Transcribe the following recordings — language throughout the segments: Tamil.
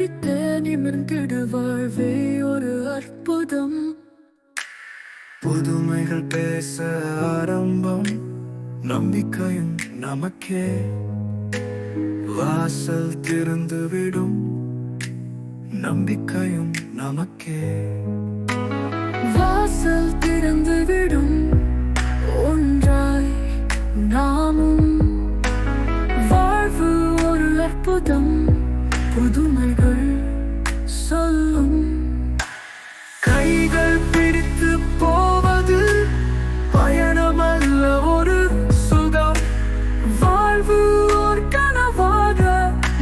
பிடித்தே நிமிர்ந்திடு வாழ்வே ஒரு அற்புதம். புதுமைகள் பேச ஆரம்பம், நம்பிக்கையும் நமக்கே. வாசல் திறந்துவிடும், நம்பிக்கையும் நமக்கே. வாசல் திறந்துவிடும், ஒன்றாய் நாமும். வாழ்வு ஒரு அற்புதம், புதுமைகள் சொல்லும். கைகள் பிடித்து போவது பயணமல்ல ஒரு சுகம். வாழ்வு ஒரு கனவாக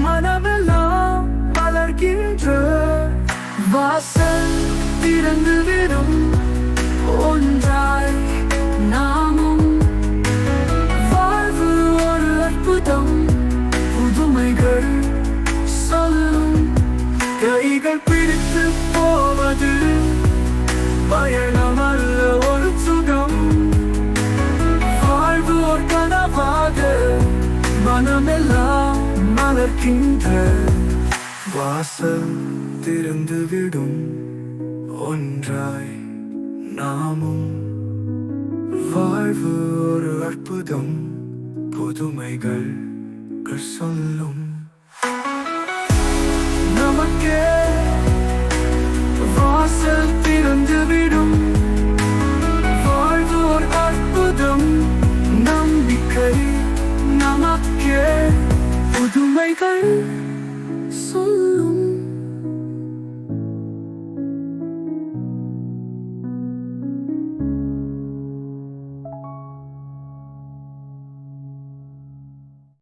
மனமெல்லாம் வளர்கின்ற வாசல் திறந்துவிடும், ஒன்றாய் நாமும். வாழ்வு ஒரு அற்புதம், புதுமைகள் சொல்லும். கைகள் பிடித்து போவது பயணமல்ல ஒரு சுகம். வாழ்வு ஒரு கனவாக மனமெல்லாம் மலர்கின்ற வாசல் திறந்துவிடும், ஒன்றாய் நாமும். வாழ்வு ஒரு அற்புதம், புதுமைகள் சொல்லும். நமக்கே வாசல் திறந்துவிடும், வாழ்வு ஒரு அற்புதம். நம்பிக்கை நமக்கே புதுமைகள்